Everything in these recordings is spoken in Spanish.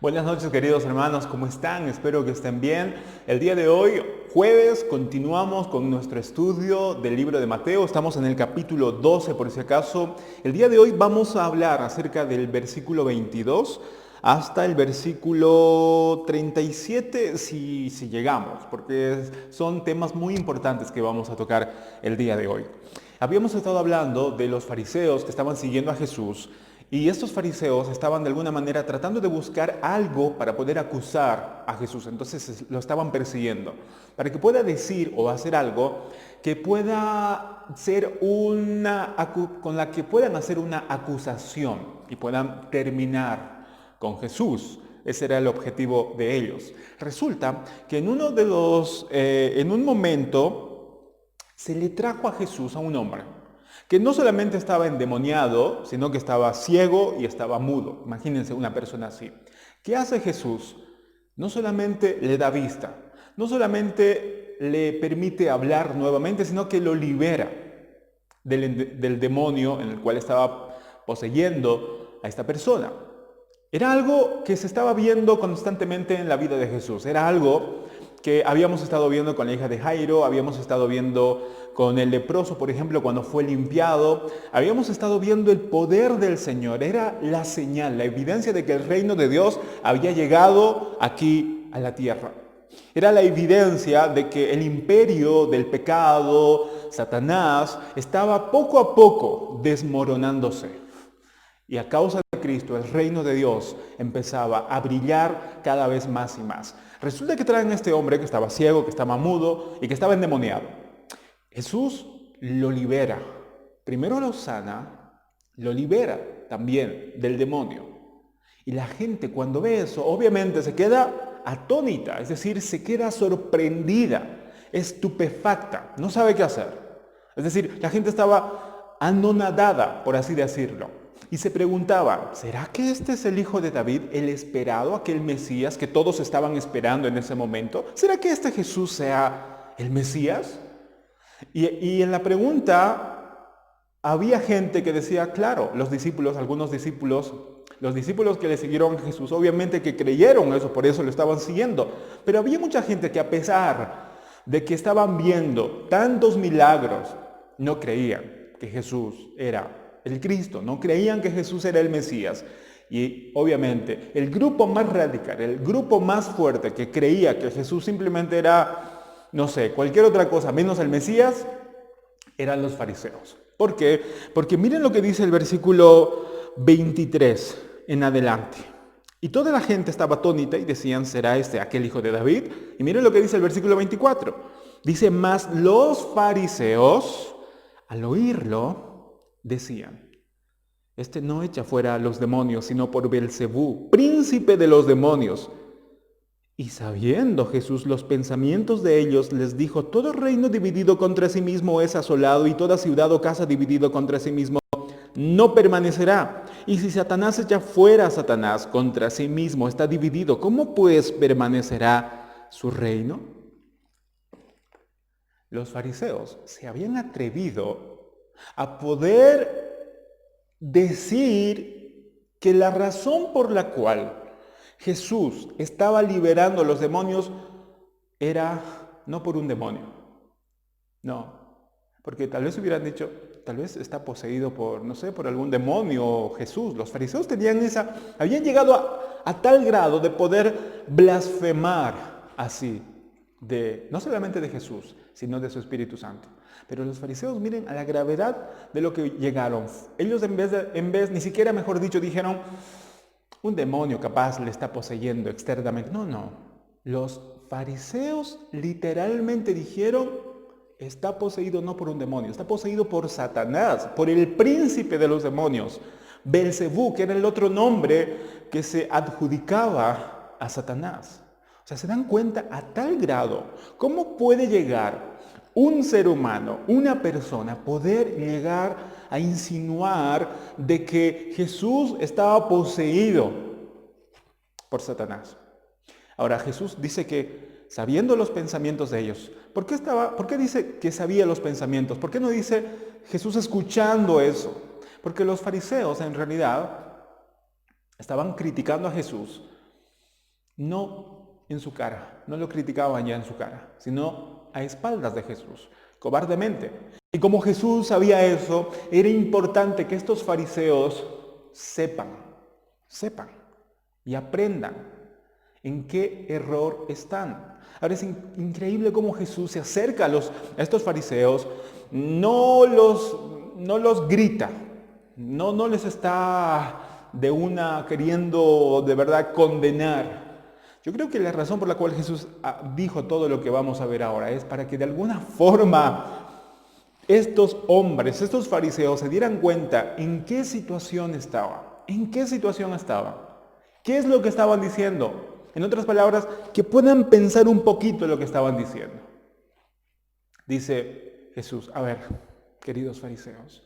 Buenas noches, queridos hermanos, ¿cómo están? Espero que estén bien. El día de hoy, jueves, continuamos con nuestro estudio del libro de Mateo. Estamos en el capítulo 12, por si acaso. El día de hoy vamos a hablar acerca del versículo 22 hasta el versículo 37, si llegamos, porque son temas muy importantes que vamos a tocar el día de hoy. Habíamos estado hablando de los fariseos que estaban siguiendo a Jesús. Y estos fariseos estaban de alguna manera tratando de buscar algo para poder acusar a Jesús. Entonces lo estaban persiguiendo. Para que pueda decir o hacer algo que pueda ser con la que puedan hacer una acusación y puedan terminar con Jesús. Ese era el objetivo de ellos. Resulta que en un momento se le trajo a Jesús a un hombre que no solamente estaba endemoniado, sino que estaba ciego y estaba mudo. Imagínense una persona así. ¿Qué hace Jesús? No solamente le da vista, no solamente le permite hablar nuevamente, sino que lo libera del demonio en el cual estaba poseyendo a esta persona. Era algo que se estaba viendo constantemente en la vida de Jesús. Era algo que habíamos estado viendo con la hija de Jairo, habíamos estado viendo con el leproso, por ejemplo, cuando fue limpiado. Habíamos estado viendo el poder del Señor. Era la señal, la evidencia de que el reino de Dios había llegado aquí a la tierra. Era la evidencia de que el imperio del pecado, Satanás, estaba poco a poco desmoronándose. Y a causa de Cristo, el reino de Dios empezaba a brillar cada vez más y más. Resulta que traen a este hombre que estaba ciego, que estaba mudo y que estaba endemoniado. Jesús lo libera. Primero lo sana, lo libera también del demonio. Y la gente cuando ve eso, obviamente se queda atónita, es decir, se queda sorprendida, estupefacta, no sabe qué hacer. Es decir, la gente estaba anonadada, por así decirlo. Y se preguntaba, ¿será que este es el hijo de David, el esperado, aquel Mesías que todos estaban esperando en ese momento? ¿Será que este Jesús sea el Mesías? Y en la pregunta había gente que decía, claro, algunos discípulos, los discípulos que le siguieron a Jesús, obviamente que creyeron eso, por eso lo estaban siguiendo. Pero había mucha gente que a pesar de que estaban viendo tantos milagros, no creían que Jesús era el Cristo, no creían que Jesús era el Mesías. Y obviamente el grupo más radical, el grupo más fuerte que creía que Jesús simplemente era, no sé, cualquier otra cosa menos el Mesías, eran los fariseos. ¿Por qué? Porque miren lo que dice el versículo 23 en adelante. Y toda la gente estaba atónita y decían, ¿será este aquel hijo de David? Y miren lo que dice el versículo 24. Dice, mas los fariseos, al oírlo, decían, este no echa fuera a los demonios, sino por Beelzebú, príncipe de los demonios. Y sabiendo Jesús los pensamientos de ellos, les dijo, todo reino dividido contra sí mismo es asolado, y toda ciudad o casa dividido contra sí mismo no permanecerá. Y si Satanás echa fuera a Satanás contra sí mismo, está dividido, ¿cómo pues permanecerá su reino? Los fariseos se habían atrevido a poder decir que la razón por la cual Jesús estaba liberando a los demonios era no por un demonio, no, porque tal vez hubieran dicho, tal vez está poseído por, no sé, por algún demonio Jesús. Los fariseos habían llegado a tal grado de poder blasfemar así, no solamente de Jesús, sino de su Espíritu Santo. Pero los fariseos, miren a la gravedad de lo que llegaron. Ellos ni siquiera, mejor dicho, dijeron, un demonio capaz le está poseyendo externamente. No. Los fariseos literalmente dijeron, está poseído no por un demonio, está poseído por Satanás, por el príncipe de los demonios, Beelzebú, que era el otro nombre que se adjudicaba a Satanás. O sea, se dan cuenta a tal grado, ¿cómo puede llegar un ser humano, una persona, poder llegar a insinuar de que Jesús estaba poseído por Satanás? Ahora, Jesús dice que sabiendo los pensamientos de ellos, ¿por qué dice que sabía los pensamientos? ¿Por qué no dice Jesús escuchando eso? Porque los fariseos en realidad estaban criticando a Jesús no en su cara, no lo criticaban ya en su cara, sino a espaldas de Jesús, cobardemente. Y como Jesús sabía eso, era importante que estos fariseos sepan y aprendan en qué error están. Ahora es increíble cómo Jesús se acerca a estos fariseos, no los grita, no les está queriendo de verdad condenar. Yo creo que la razón por la cual Jesús dijo todo lo que vamos a ver ahora es para que de alguna forma estos hombres, estos fariseos se dieran cuenta en qué situación estaban. ¿Qué es lo que estaban diciendo? En otras palabras, que puedan pensar un poquito en lo que estaban diciendo. Dice Jesús, a ver, queridos fariseos,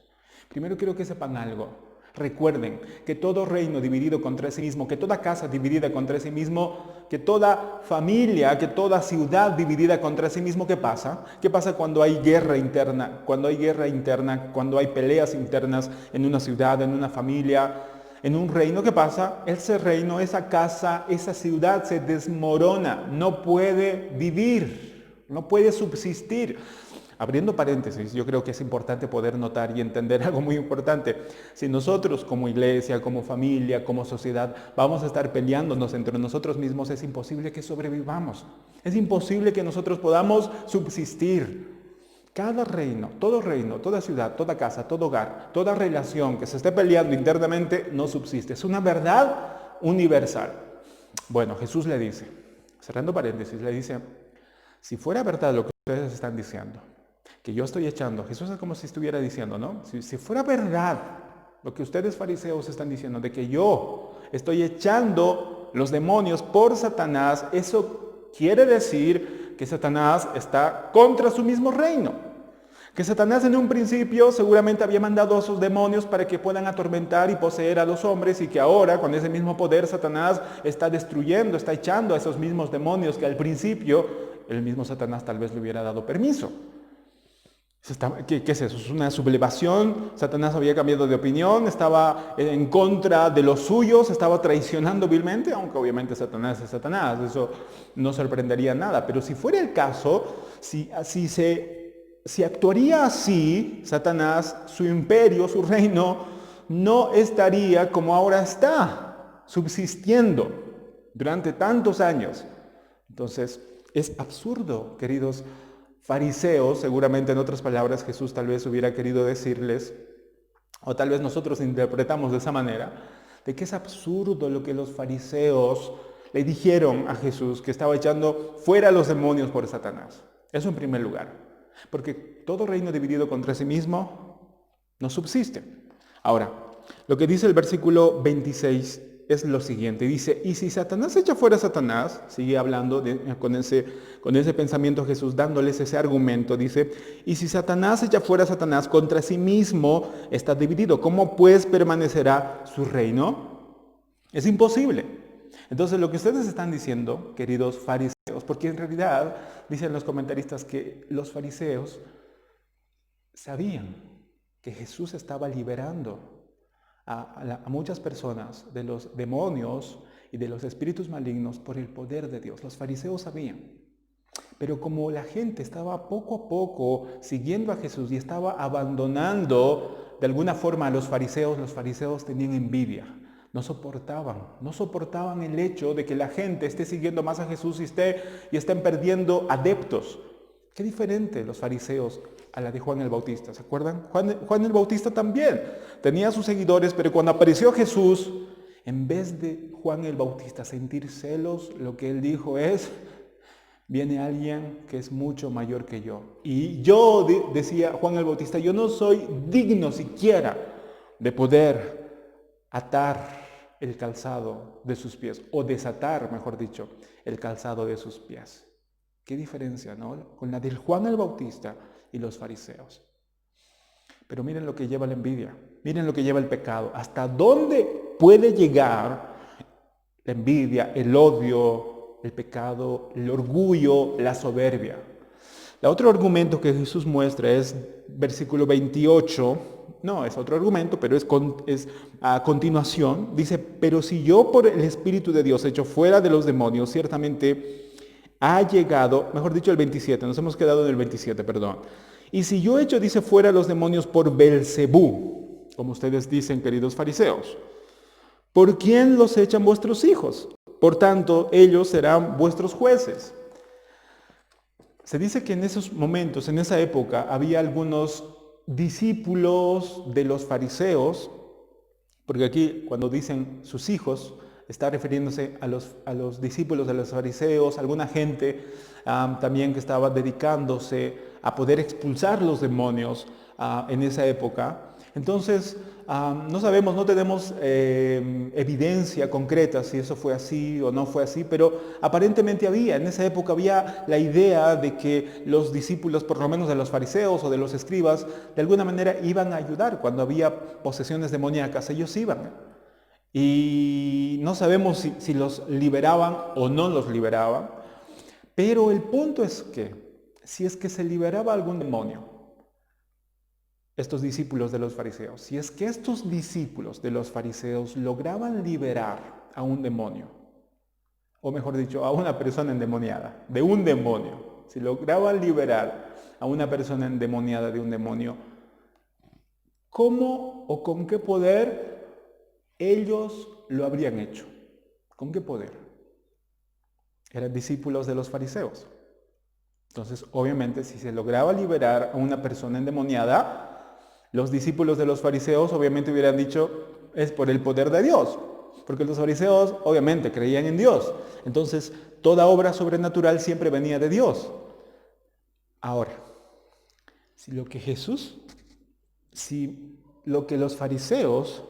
primero quiero que sepan algo. Recuerden que todo reino dividido contra sí mismo, que toda casa dividida contra sí mismo, que toda familia, que toda ciudad dividida contra sí mismo, ¿qué pasa? ¿Qué pasa cuando hay guerra interna? Cuando hay peleas internas en una ciudad, en una familia, en un reino, ¿qué pasa? Ese reino, esa casa, esa ciudad se desmorona, no puede vivir, no puede subsistir. Abriendo paréntesis, yo creo que es importante poder notar y entender algo muy importante. Si nosotros como iglesia, como familia, como sociedad, vamos a estar peleándonos entre nosotros mismos, es imposible que sobrevivamos. Es imposible que nosotros podamos subsistir. Cada reino, toda ciudad, toda casa, todo hogar, toda relación que se esté peleando internamente no subsiste. Es una verdad universal. Bueno, Jesús le dice, cerrando paréntesis, le dice, si fuera verdad lo que ustedes están diciendo, que yo estoy echando, Jesús es como si estuviera diciendo, ¿no? Si fuera verdad lo que ustedes fariseos están diciendo, de que yo estoy echando los demonios por Satanás, eso quiere decir que Satanás está contra su mismo reino. Que Satanás en un principio seguramente había mandado a sus demonios para que puedan atormentar y poseer a los hombres y que ahora con ese mismo poder Satanás está destruyendo, está echando a esos mismos demonios que al principio el mismo Satanás tal vez le hubiera dado permiso. ¿Qué es eso? Es una sublevación. Satanás había cambiado de opinión, estaba en contra de los suyos, estaba traicionando vilmente, aunque obviamente Satanás es Satanás, eso no sorprendería nada. Pero si fuera el caso, si actuaría así, Satanás, su imperio, su reino, no estaría como ahora está, subsistiendo durante tantos años. Entonces, es absurdo, queridos fariseos, seguramente en otras palabras Jesús tal vez hubiera querido decirles, o tal vez nosotros interpretamos de esa manera, de que es absurdo lo que los fariseos le dijeron a Jesús, que estaba echando fuera a los demonios por Satanás. Eso en primer lugar, porque todo reino dividido contra sí mismo no subsiste. Ahora, lo que dice el versículo 26 es lo siguiente, dice, y si Satanás echa fuera a Satanás, sigue hablando con ese pensamiento Jesús, dándoles ese argumento, dice, y si Satanás echa fuera a Satanás, contra sí mismo está dividido, ¿cómo pues permanecerá su reino? Es imposible. Entonces lo que ustedes están diciendo, queridos fariseos, porque en realidad dicen los comentaristas que los fariseos sabían que Jesús estaba liberando a muchas personas de los demonios y de los espíritus malignos por el poder de Dios. Los fariseos sabían. Pero como la gente estaba poco a poco siguiendo a Jesús y estaba abandonando de alguna forma a los fariseos tenían envidia. No soportaban el hecho de que la gente esté siguiendo más a Jesús y estén perdiendo adeptos. Qué diferente los fariseos a la de Juan el Bautista, ¿se acuerdan? Juan el Bautista también tenía sus seguidores, pero cuando apareció Jesús, en vez de Juan el Bautista sentir celos, lo que él dijo es, viene alguien que es mucho mayor que yo. Y yo, decía Juan el Bautista, yo no soy digno siquiera de poder atar el calzado de sus pies, o desatar, mejor dicho, el calzado de sus pies. Qué diferencia, ¿no? Con la de Juan el Bautista y los fariseos. Pero miren lo que lleva la envidia, miren lo que lleva el pecado. ¿Hasta dónde puede llegar la envidia, el odio, el pecado, el orgullo, la soberbia? El otro argumento que Jesús muestra es versículo 28, no es otro argumento, pero es a continuación, dice, pero si yo por el Espíritu de Dios echo fuera de los demonios, ciertamente ha llegado, mejor dicho el 27, nos hemos quedado en el 27, perdón. Y si yo echo, dice, fuera los demonios por Belcebú, como ustedes dicen, queridos fariseos, ¿por quién los echan vuestros hijos? Por tanto, ellos serán vuestros jueces. Se dice que en esos momentos, en esa época, había algunos discípulos de los fariseos, porque aquí cuando dicen sus hijos, está refiriéndose a los discípulos de los fariseos, alguna gente también que estaba dedicándose a poder expulsar los demonios en esa época. Entonces, no sabemos, no tenemos evidencia concreta si eso fue así o no fue así, pero aparentemente en esa época había la idea de que los discípulos, por lo menos de los fariseos o de los escribas, de alguna manera iban a ayudar cuando había posesiones demoníacas, ellos iban. Y no sabemos si los liberaban o no los liberaban, pero el punto es que si es que se liberaba algún demonio, estos discípulos de los fariseos, si es que estos discípulos de los fariseos lograban liberar a un demonio, o mejor dicho, a una persona endemoniada, de un demonio, si lograban liberar a una persona endemoniada de un demonio, ¿cómo o con qué poder ellos lo habrían hecho? ¿Con qué poder? Eran discípulos de los fariseos. Entonces, obviamente, si se lograba liberar a una persona endemoniada, los discípulos de los fariseos obviamente hubieran dicho, es por el poder de Dios, porque los fariseos obviamente creían en Dios. Entonces, toda obra sobrenatural siempre venía de Dios. Ahora, si lo que los fariseos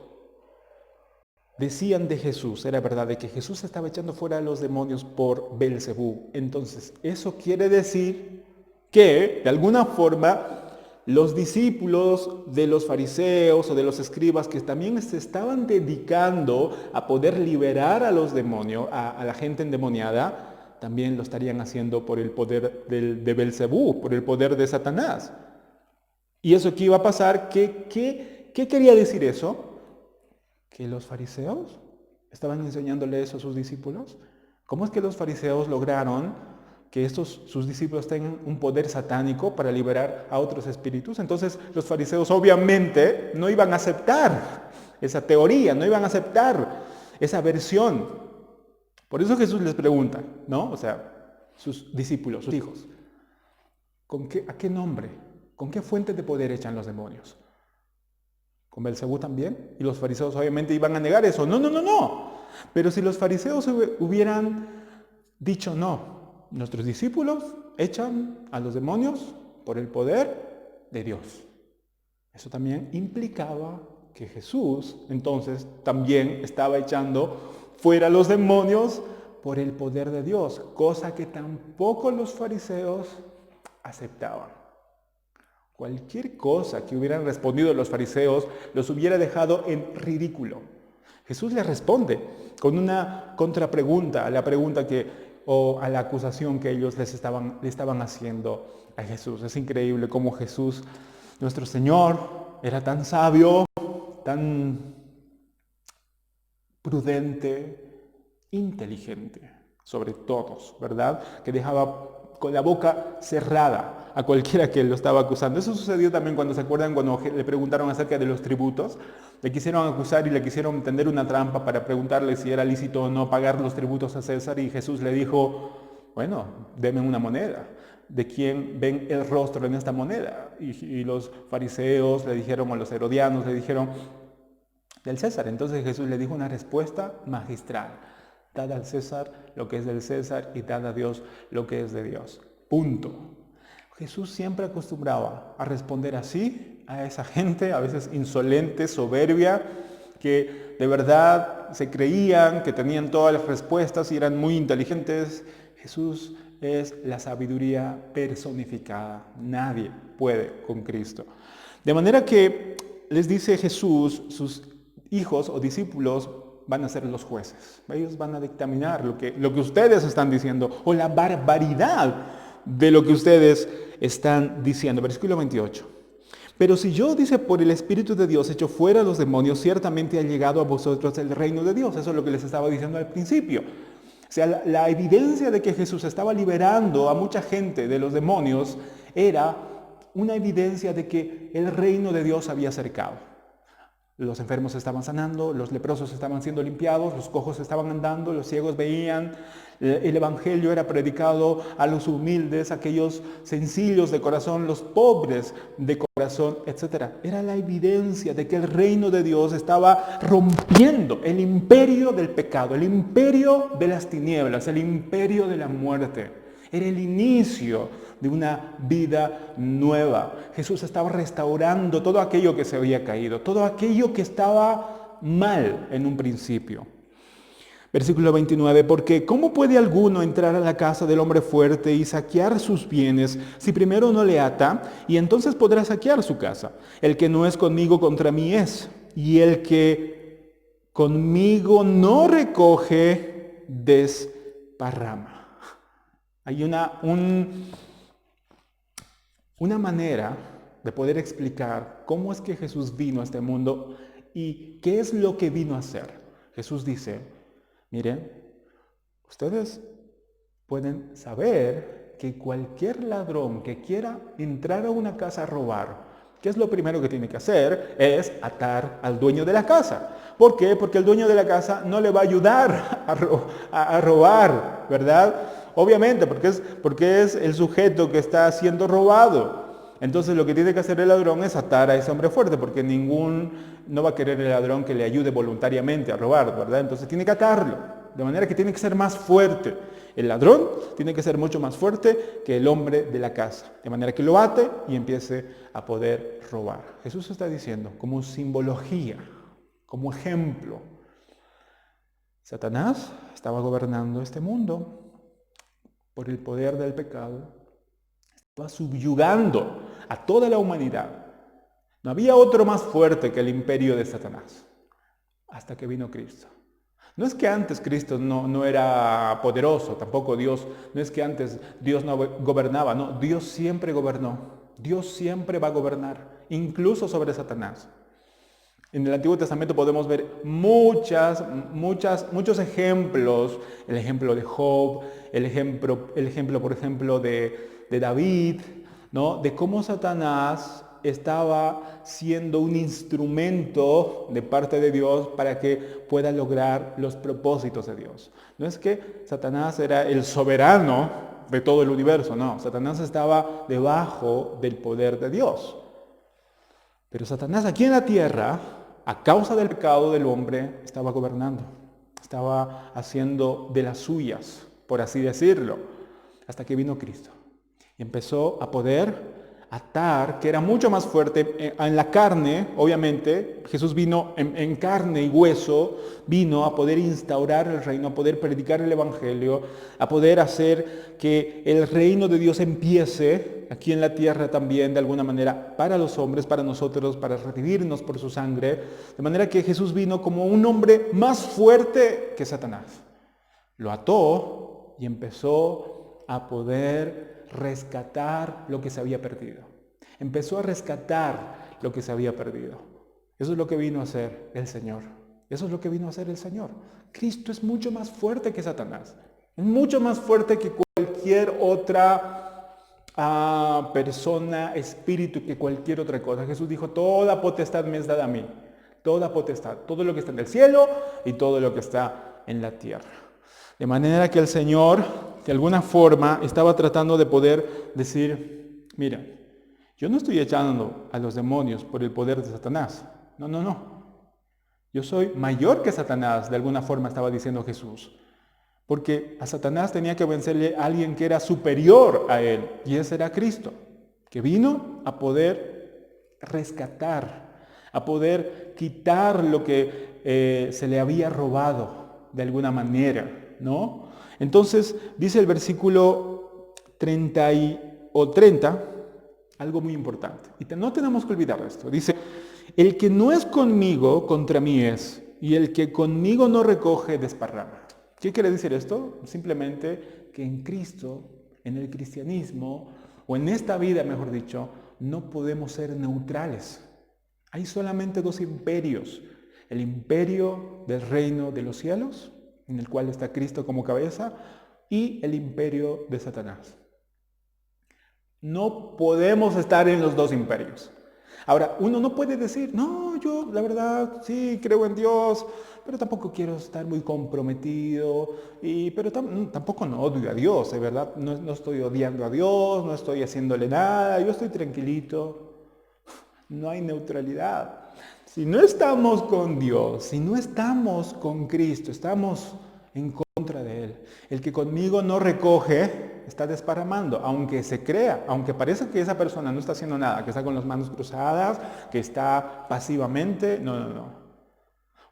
decían de Jesús era verdad, de que Jesús estaba echando fuera a los demonios por Belcebú, entonces eso quiere decir que, de alguna forma, los discípulos de los fariseos o de los escribas que también se estaban dedicando a poder liberar a los demonios, a la gente endemoniada, también lo estarían haciendo por el poder de Belcebú, por el poder de Satanás. ¿Y eso qué iba a pasar? ¿Qué quería decir eso? ¿Que los fariseos estaban enseñándole eso a sus discípulos? ¿Cómo es que los fariseos lograron que sus discípulos tengan un poder satánico para liberar a otros espíritus? Entonces los fariseos obviamente no iban a aceptar esa teoría, no iban a aceptar esa versión. Por eso Jesús les pregunta, ¿no? O sea, sus discípulos, sus hijos, ¿a qué nombre? ¿Con qué fuente de poder echan los demonios? ¿Con Belcebú también? Y los fariseos obviamente iban a negar eso. No. Pero si los fariseos hubieran dicho no, nuestros discípulos echan a los demonios por el poder de Dios. Eso también implicaba que Jesús entonces también estaba echando fuera a los demonios por el poder de Dios, cosa que tampoco los fariseos aceptaban. Cualquier cosa que hubieran respondido los fariseos los hubiera dejado en ridículo. Jesús les responde con una contrapregunta a la pregunta o a la acusación que ellos le estaban haciendo a Jesús. Es increíble cómo Jesús, nuestro Señor, era tan sabio, tan prudente, inteligente sobre todos, ¿verdad? Que dejaba con la boca cerrada a cualquiera que lo estaba acusando. Eso sucedió también cuando le preguntaron acerca de los tributos. Le quisieron acusar y le quisieron tender una trampa para preguntarle si era lícito o no pagar los tributos a César, y Jesús le dijo, bueno, denme una moneda. ¿De quién ven el rostro en esta moneda? Y los fariseos le dijeron, o los herodianos le dijeron, del César. Entonces Jesús le dijo una respuesta magistral. Dad al César lo que es del César y dad a Dios lo que es de Dios. Punto. Jesús siempre acostumbraba a responder así a esa gente, a veces insolente, soberbia, que de verdad se creían que tenían todas las respuestas y eran muy inteligentes. Jesús es la sabiduría personificada. Nadie puede con Cristo. De manera que les dice Jesús, sus hijos o discípulos van a ser los jueces. Ellos van a dictaminar lo que ustedes están diciendo o la barbaridad de lo que ustedes están diciendo, versículo 28. Pero si yo, dice, por el Espíritu de Dios echo fuera a los demonios, ciertamente ha llegado a vosotros el reino de Dios. Eso es lo que les estaba diciendo al principio. O sea, la evidencia de que Jesús estaba liberando a mucha gente de los demonios era una evidencia de que el reino de Dios había acercado. Los enfermos estaban sanando, los leprosos estaban siendo limpiados, los cojos estaban andando, los ciegos veían. El evangelio era predicado a los humildes, aquellos sencillos de corazón, los pobres de corazón, etc. Era la evidencia de que el reino de Dios estaba rompiendo el imperio del pecado, el imperio de las tinieblas, el imperio de la muerte. Era el inicio de una vida nueva. Jesús estaba restaurando todo aquello que se había caído, todo aquello que estaba mal en un principio. Versículo 29, porque ¿cómo puede alguno entrar a la casa del hombre fuerte y saquear sus bienes si primero no le ata? Y entonces podrá saquear su casa. El que no es conmigo contra mí es, y el que conmigo no recoge desparrama. Hay una manera de poder explicar cómo es que Jesús vino a este mundo y qué es lo que vino a hacer. Jesús dice, miren, ustedes pueden saber que cualquier ladrón que quiera entrar a una casa a robar, ¿qué es lo primero que tiene que hacer? Es atar al dueño de la casa. ¿Por qué? Porque el dueño de la casa no le va a ayudar a robar, ¿verdad? Obviamente, porque es el sujeto que está siendo robado. Entonces lo que tiene que hacer el ladrón es atar a ese hombre fuerte, porque no va a querer el ladrón que le ayude voluntariamente a robar, ¿verdad? Entonces tiene que atarlo, de manera que tiene que ser más fuerte. El ladrón tiene que ser mucho más fuerte que el hombre de la casa, de manera que lo ate y empiece a poder robar. Jesús está diciendo, como simbología, como ejemplo, Satanás estaba gobernando este mundo por el poder del pecado, estaba subyugando a toda la humanidad. No había otro más fuerte que el imperio de Satanás, hasta que vino Cristo. No es que antes Cristo no era poderoso, tampoco Dios, no es que antes Dios no gobernaba, no, Dios siempre gobernó, Dios siempre va a gobernar, incluso sobre Satanás. En el Antiguo Testamento podemos ver muchos ejemplos, el ejemplo de Job, el ejemplo por ejemplo, de David, ¿no? De cómo Satanás estaba siendo un instrumento de parte de Dios para que pueda lograr los propósitos de Dios. No es que Satanás era el soberano de todo el universo, no. Satanás estaba debajo del poder de Dios. Pero Satanás aquí en la tierra, a causa del pecado del hombre, estaba gobernando. Estaba haciendo de las suyas, por así decirlo, hasta que vino Cristo. Y empezó a poder atar, que era mucho más fuerte en la carne, obviamente. Jesús vino en carne y hueso, vino a poder instaurar el reino, a poder predicar el evangelio, a poder hacer que el reino de Dios empiece aquí en la tierra también, de alguna manera, para los hombres, para nosotros, para redimirnos por su sangre. De manera que Jesús vino como un hombre más fuerte que Satanás. Lo ató y empezó a poder rescatar lo que se había perdido. Empezó a rescatar lo que se había perdido. Eso es lo que vino a hacer el Señor. Eso es lo que vino a hacer el Señor. Cristo es mucho más fuerte que Satanás. Es mucho más fuerte que cualquier otra persona, espíritu, que cualquier otra cosa. Jesús dijo, toda potestad me es dada a mí. Toda potestad. Todo lo que está en el cielo y todo lo que está en la tierra. De manera que el Señor, de alguna forma, estaba tratando de poder decir, mira, yo no estoy echando a los demonios por el poder de Satanás. No. Yo soy mayor que Satanás, de alguna forma estaba diciendo Jesús. Porque a Satanás tenía que vencerle a alguien que era superior a él, y ese era Cristo, que vino a poder rescatar, a poder quitar lo que se le había robado de alguna manera, ¿no? Entonces dice el versículo 30 algo muy importante. Y no tenemos que olvidar esto. Dice, el que no es conmigo, contra mí es, y el que conmigo no recoge, desparrama. ¿Qué quiere decir esto? Simplemente que en Cristo, en el cristianismo, o en esta vida, mejor dicho, no podemos ser neutrales. Hay solamente dos imperios. El imperio del reino de los cielos, en el cual está Cristo como cabeza, y el imperio de Satanás. No podemos estar en los dos imperios. Ahora, uno no puede decir, no, yo la verdad sí creo en Dios, pero tampoco quiero estar muy comprometido, pero tampoco no odio a Dios, de verdad, no estoy odiando a Dios, no estoy haciéndole nada, yo estoy tranquilito. No hay neutralidad. Si no estamos con Dios, si no estamos con Cristo, estamos en contra de Él. El que conmigo no recoge, está desparramando, aunque se crea, aunque parece que esa persona no está haciendo nada, que está con las manos cruzadas, que está pasivamente. No.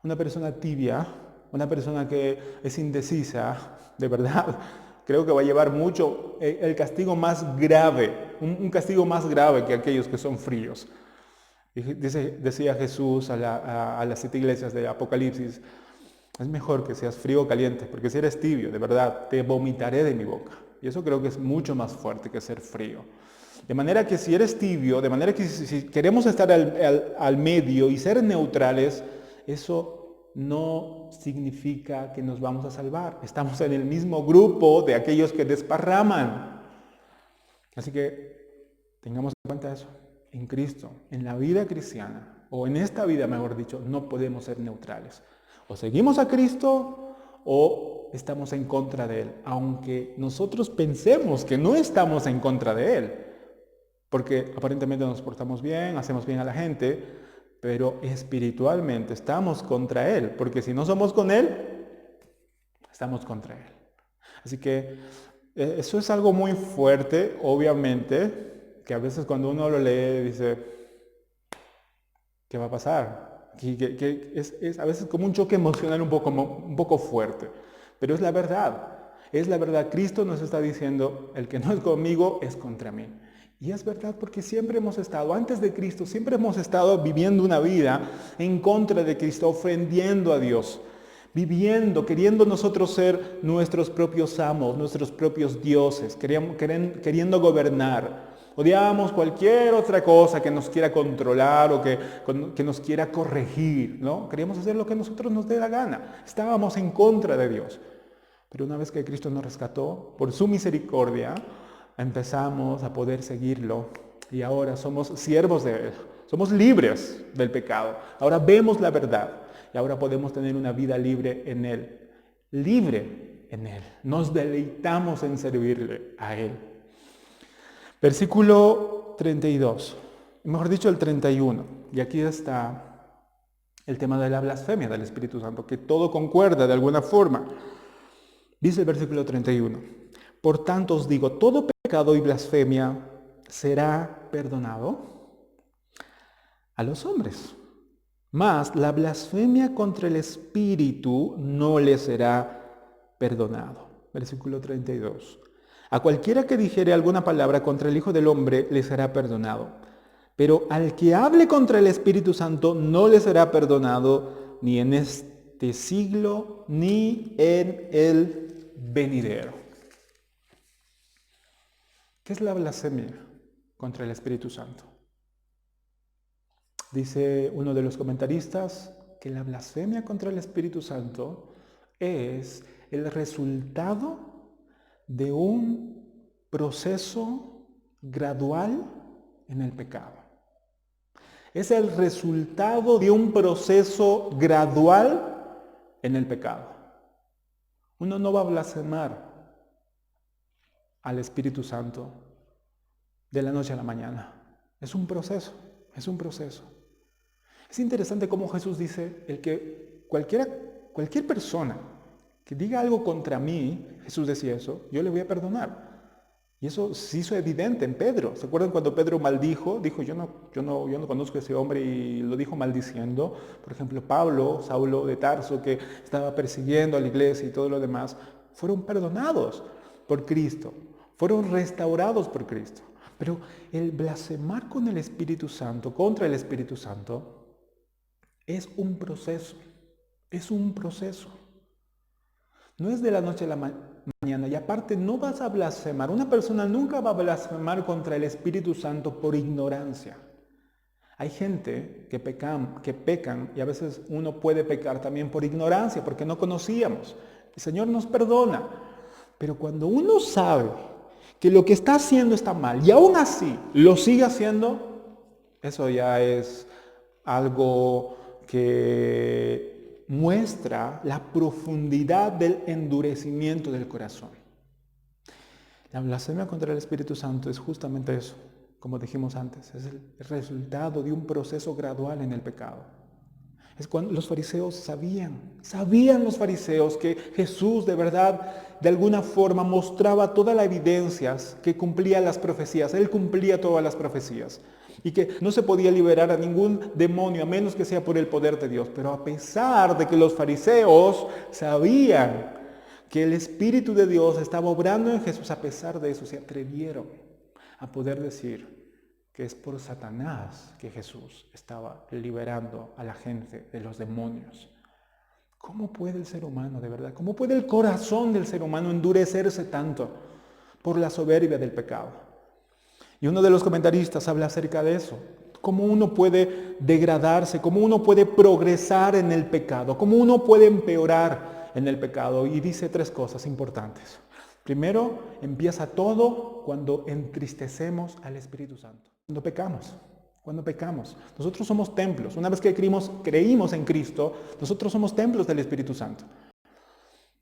Una persona tibia, una persona que es indecisa, de verdad, creo que va a llevar mucho el castigo más grave, un castigo más grave que aquellos que son fríos. Decía Jesús a las 7 iglesias de Apocalipsis, es mejor que seas frío o caliente, porque si eres tibio, de verdad, te vomitaré de mi boca. Y eso creo que es mucho más fuerte que ser frío. De manera que si eres tibio, de manera que si queremos estar al medio y ser neutrales, eso no significa que nos vamos a salvar. Estamos en el mismo grupo de aquellos que desparraman. Así que tengamos en cuenta eso. En Cristo, en la vida cristiana, o en esta vida, mejor dicho, no podemos ser neutrales. O seguimos a Cristo o estamos en contra de Él, aunque nosotros pensemos que no estamos en contra de Él, porque aparentemente nos portamos bien, hacemos bien a la gente, pero espiritualmente estamos contra Él, porque si no somos con Él, estamos contra Él. Así que eso es algo muy fuerte, obviamente, que a veces cuando uno lo lee dice, ¿qué va a pasar? Que es a veces como un choque emocional un poco fuerte, pero es la verdad. Es la verdad. Cristo nos está diciendo, el que no es conmigo es contra mí. Y es verdad porque siempre hemos estado, antes de Cristo, siempre hemos estado viviendo una vida en contra de Cristo, ofendiendo a Dios, viviendo, queriendo nosotros ser nuestros propios amos, nuestros propios dioses, queriendo gobernar. Odiamos cualquier otra cosa que nos quiera controlar o que nos quiera corregir, ¿no? Queríamos hacer lo que a nosotros nos dé la gana. Estábamos en contra de Dios. Pero una vez que Cristo nos rescató, por su misericordia, empezamos a poder seguirlo y ahora somos siervos de Él. Somos libres del pecado. Ahora vemos la verdad y ahora podemos tener una vida libre en Él. Libre en Él. Nos deleitamos en servirle a Él. Versículo 32, mejor dicho el 31, y aquí está el tema de la blasfemia del Espíritu Santo, que todo concuerda de alguna forma. Dice el versículo 31, por tanto os digo, todo pecado y blasfemia será perdonado a los hombres, mas la blasfemia contra el Espíritu no le será perdonado. Versículo 32. A cualquiera que dijere alguna palabra contra el Hijo del Hombre le será perdonado. Pero al que hable contra el Espíritu Santo no le será perdonado ni en este siglo ni en el venidero. ¿Qué es la blasfemia contra el Espíritu Santo? Dice uno de los comentaristas que la blasfemia contra el Espíritu Santo es el resultado de un proceso gradual en el pecado. Es el resultado de un proceso gradual en el pecado. Uno no va a blasfemar al Espíritu Santo de la noche a la mañana. Es un proceso, es un proceso. Es interesante cómo Jesús dice, el que cualquier persona que diga algo contra mí, Jesús decía eso, yo le voy a perdonar. Y eso se hizo evidente en Pedro. ¿Se acuerdan cuando Pedro maldijo? Dijo, yo no conozco a ese hombre, y lo dijo maldiciendo. Por ejemplo, Pablo, Saulo de Tarso, que estaba persiguiendo a la iglesia y todo lo demás, fueron perdonados por Cristo, fueron restaurados por Cristo. Pero el blasfemar con el Espíritu Santo, contra el Espíritu Santo, es un proceso, es un proceso. No es de la noche mañana. Y aparte no vas a blasfemar. Una persona nunca va a blasfemar contra el Espíritu Santo por ignorancia. Hay gente que pecan y a veces uno puede pecar también por ignorancia, porque no conocíamos. El Señor nos perdona. Pero cuando uno sabe que lo que está haciendo está mal y aún así lo sigue haciendo, eso ya es algo que muestra la profundidad del endurecimiento del corazón. La blasfemia contra el Espíritu Santo es justamente eso, como dijimos antes, es el resultado de un proceso gradual en el pecado. Es cuando los fariseos sabían los fariseos que Jesús de verdad, de alguna forma, mostraba todas las evidencias que cumplía las profecías. Él cumplía todas las profecías. Y que no se podía liberar a ningún demonio, a menos que sea por el poder de Dios. Pero a pesar de que los fariseos sabían que el Espíritu de Dios estaba obrando en Jesús, a pesar de eso, se atrevieron a poder decir que es por Satanás que Jesús estaba liberando a la gente de los demonios. ¿Cómo puede el ser humano, de verdad? ¿Cómo puede el corazón del ser humano endurecerse tanto por la soberbia del pecado? Y uno de los comentaristas habla acerca de eso. Cómo uno puede degradarse, cómo uno puede progresar en el pecado, cómo uno puede empeorar en el pecado. Y dice 3 cosas importantes. Primero, empieza todo cuando entristecemos al Espíritu Santo. Cuando pecamos. Nosotros somos templos. Una vez que creímos en Cristo, nosotros somos templos del Espíritu Santo.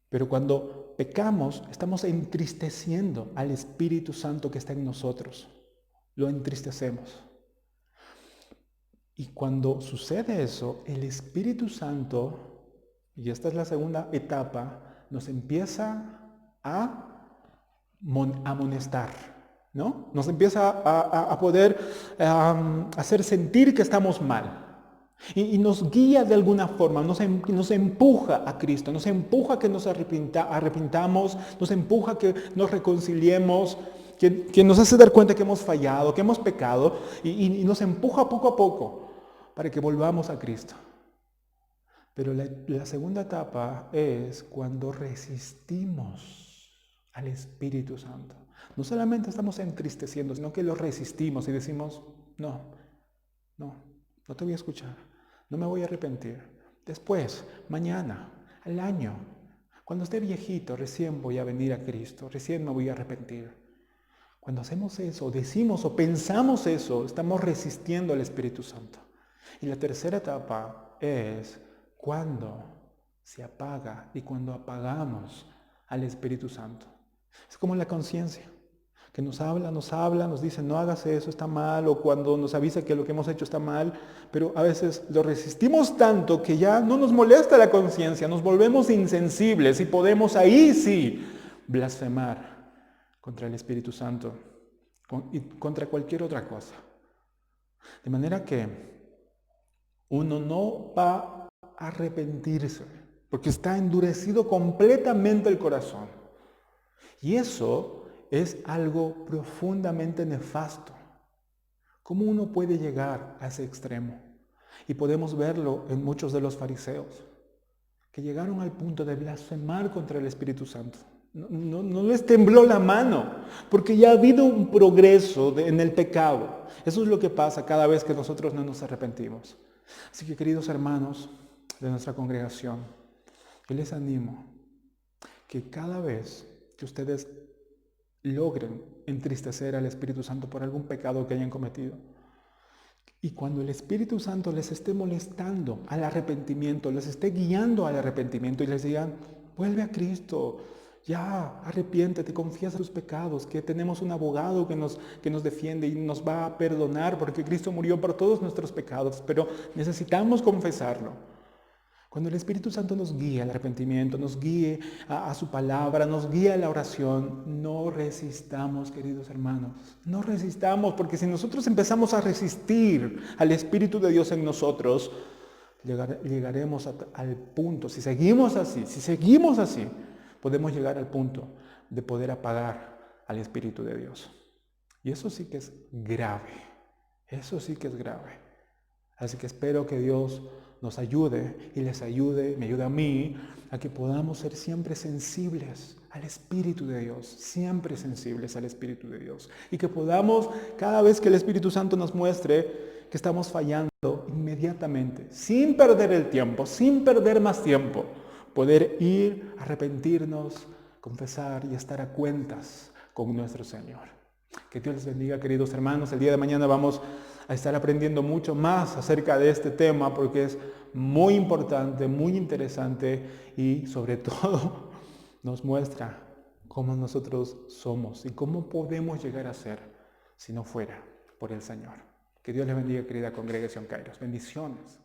Pero cuando pecamos, estamos entristeciendo al Espíritu Santo que está en nosotros. Lo entristecemos. Y cuando sucede eso, el Espíritu Santo, y esta es la segunda etapa, nos empieza a amonestar, ¿no? Nos empieza a poder hacer sentir que estamos mal. Y nos guía de alguna forma, nos empuja a Cristo, nos empuja a que nos arrepintamos, nos empuja a que nos reconciliemos, que nos hace dar cuenta que hemos fallado, que hemos pecado, y nos empuja poco a poco para que volvamos a Cristo. Pero la segunda etapa es cuando resistimos al Espíritu Santo. No solamente estamos entristeciendo, sino que lo resistimos y decimos, no te voy a escuchar, no me voy a arrepentir. Después, mañana, al año, cuando esté viejito, recién voy a venir a Cristo, recién me voy a arrepentir. Cuando hacemos eso, decimos o pensamos eso, estamos resistiendo al Espíritu Santo. Y la tercera etapa es cuando se apaga y cuando apagamos al Espíritu Santo. Es como la conciencia, que nos habla, nos dice no hagas eso, está mal, o cuando nos avisa que lo que hemos hecho está mal, pero a veces lo resistimos tanto que ya no nos molesta la conciencia, nos volvemos insensibles y podemos ahí sí blasfemar contra el Espíritu Santo y contra cualquier otra cosa. De manera que uno no va a arrepentirse porque está endurecido completamente el corazón. Y eso es algo profundamente nefasto. ¿Cómo uno puede llegar a ese extremo? Y podemos verlo en muchos de los fariseos, que llegaron al punto de blasfemar contra el Espíritu Santo. No les tembló la mano, porque ya ha habido un progreso en el pecado. Eso es lo que pasa cada vez que nosotros no nos arrepentimos. Así que, queridos hermanos de nuestra congregación, yo les animo que cada vez que ustedes logren entristecer al Espíritu Santo por algún pecado que hayan cometido, y cuando el Espíritu Santo les esté molestando al arrepentimiento, les esté guiando al arrepentimiento y les digan, vuelve a Cristo, ya, arrepiéntete, confiesa tus pecados, que tenemos un abogado que nos defiende y nos va a perdonar porque Cristo murió por todos nuestros pecados, pero necesitamos confesarlo. Cuando el Espíritu Santo nos guía al arrepentimiento, nos guíe a su palabra, nos guía a la oración, no resistamos, queridos hermanos, no resistamos, porque si nosotros empezamos a resistir al Espíritu de Dios en nosotros, llegaremos al punto, si seguimos así, podemos llegar al punto de poder apagar al Espíritu de Dios. Y eso sí que es grave. Así que espero que Dios nos ayude y les ayude, me ayude a mí, a que podamos ser siempre sensibles al Espíritu de Dios, siempre sensibles al Espíritu de Dios. Y que podamos, cada vez que el Espíritu Santo nos muestre que estamos fallando, inmediatamente, sin perder el tiempo, sin perder más tiempo, poder ir, arrepentirnos, confesar y estar a cuentas con nuestro Señor. Que Dios les bendiga, queridos hermanos. El día de mañana vamos a estar aprendiendo mucho más acerca de este tema porque es muy importante, muy interesante y sobre todo nos muestra cómo nosotros somos y cómo podemos llegar a ser si no fuera por el Señor. Que Dios les bendiga, querida congregación Kairos. Bendiciones.